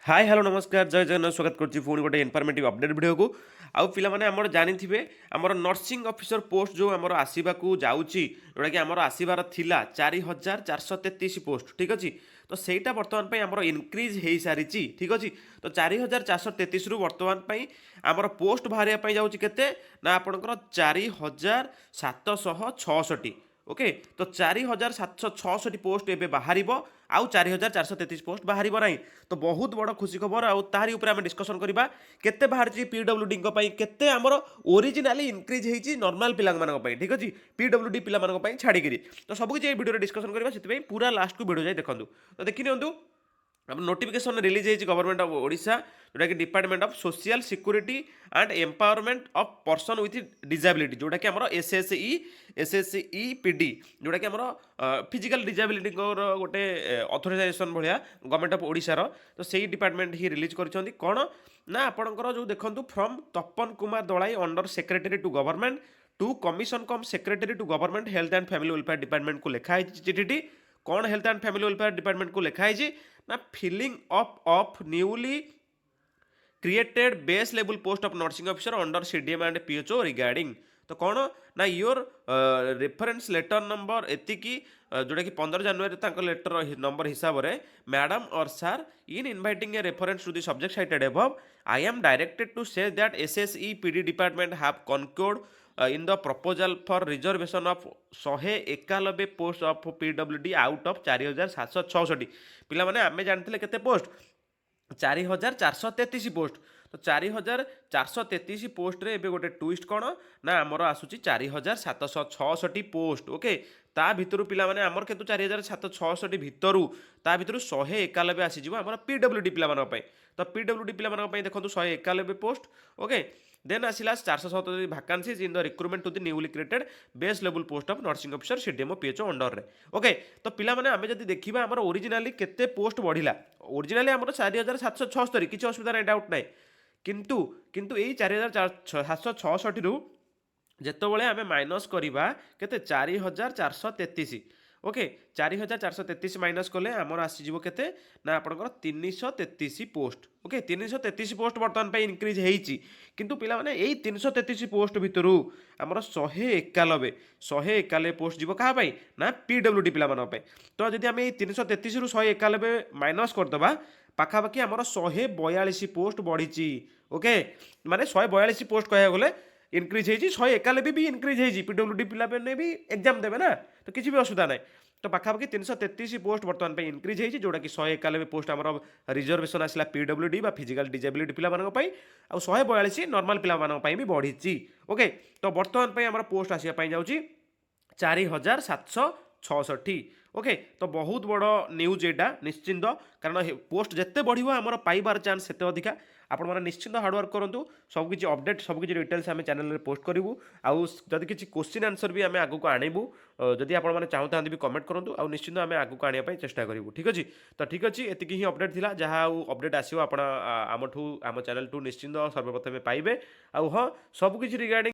hi hello नमस्कार जय जगन्नाथ स्वागत करछि पुणी गोटे इनफॉर्मेटिव अपडेट वीडियो को आउ पिला माने हमर जानिथिबे हमर नर्सिंग ऑफिसर पोस्ट जो हमर आसीबाकू जाउची जोटा कि हमर आसीबार थिला 4433 पोस्ट ठीक अछि तो सेटा वर्तमान पई हमर इनक्रीज हेई सारिची ठीक अछि तो 4433 रु वर्तमान पई हमर पोस्ट बाहरिया पई जाउची केते ना आपनकर 4766 ओके तो 4766 पोस्ट एबे बाहर आउ 4433 पोस्ट बाहर ना तो बहुत बड़ खुशी खबर आउ तारी ऊपर आम डिस्कसन करबा केते बाहर पीडब्ल्यूडी केते आमर ओरिजिनाली इनक्रीज होती नॉर्मल पिला ठीक अच्छे पीडब्ल्यूडी पिला छाड़ी तो सब किसी वीडियो डिस्कसन करबा से पूरा लास्ट को वीडियो जाए देखूँ तो देखि नियंतु अब नोटिफिकेशन रिलीज होती गवर्नमेंट ऑफ ओडिशा जोटा कि department of social security and empowerment of person with disability जोटा कि हमर एसएसई पीडी जोटा कि हमर फिजिकल डिजाबिलिटी गोटे अथोराइजेशन भाया गवर्नमेंट ऑफ ओडिशार तो सही डिपार्टमेंट ही रिलीज कर कौन ना आपणकर जो देखो from Tapan Kumar Dalai under secretary to government to commission cum secretary to government health and family welfare department को लिखाई चिठी कौन health and family welfare department को लिखाई ना filling up of newly created base level post of nursing officer under CDM and PHO regarding तो कौन ना योर रेफरेंस लेटर नंबर एतिकी जोटा कि 15 जनवरी लेटर नंबर हिसाब से मैडम और sir in inviting a reference to the subject cited above I am directed to say that SSE PD department have concurred in the proposal for reservation of 191 post of PWD out of 4766 पिला माने आमे जानथिले केते post 4433 post तो 4433 post रे एबे गोटे twist कौन ना आमर आसूची 4766 पोस्ट ओके ता भितरु पिला माने आमर केतु 4766 भितरु ता भितरु 191 आसीजिवो आमर पीडब्ल्यूडी पिला मानक पई तो पीडब्ल्यूडी पिला मानक पई देखंतु 191 पोस्ट ओके देन आसिला 477 vacancies in the recruitment to the newly created base level post of nursing officer CDMO PHO under रे ओके तो पिला माने आमे जदी देखिबा हमर ओरिजिनली केते पोस्ट बढ़िला ओरिजिनली हमर 4776 किछि असुविधा नै डाउट नै किंतु किंतु एई 4766 रु जेतबेले आमे माइनस करबा केते 4433 ओके 4433 माइनस कले आमर आसीजिवो केते ना आपनकर 333 पोस्ट ओके 333 पोस्ट वर्तमान पे इनक्रीज हेइची किंतु पिला माने एई 333 पोस्ट भितरु आमर 191 पोस्ट जीवो कहा पई ना पीडब्ल्यूडी पिला मानक पे तो जदि आमे 333 रु 191 माइनस कर दबा पाखापाखि आमर 142 पोस्ट बढ़ी ओके माने 142 पोस्ट कह गले इनक्रीज होती 191 भी इनक्रीज होती पीडब्ल्यूडी पिला भी एग्जाम देवे ना तो किसी भी असुविधा ना तो पाखापाखि 333 पोस्ट बर्तमान पे इनक्रीज होती जोटा कि 191 पोस्ट आम रिजर्वेशन आसला पीडब्ल्यूडी फिजिकल डिजेबिलिटी पिला आ 142 नॉर्मल पिला भी बढ़ी ओके तो बर्तमान पे आम पोस्ट आसापी जाऊँगी 4766 ओके तो बहुत बड़ न्यूज एटा निश्चिंत कारण पोस्ट जिते बढ़ो आम पाइबार चान्स से अधिका आपण मैंने निश्चिंत हार्डवर्क करूँ सबकि अपडेट सबकि डिटेल्स आम चैनल पोस्ट करूँ आउ जदि किसी क्वेश्चन आंसर भी आम आगू आणबू जदि आपने चाहता भी कमेंट करूँ आउ निश्चिंत आम आगू आने चेष्टा करूँ ठीक अच्छे तो ठीक अच्छे एति ही अपडेट था जहाँ अपडेट आसो आप आम चैनल टू निश्चिंत सर्वप्रथमें पाइबे आउ हाँ सबकि रिगार्डिंग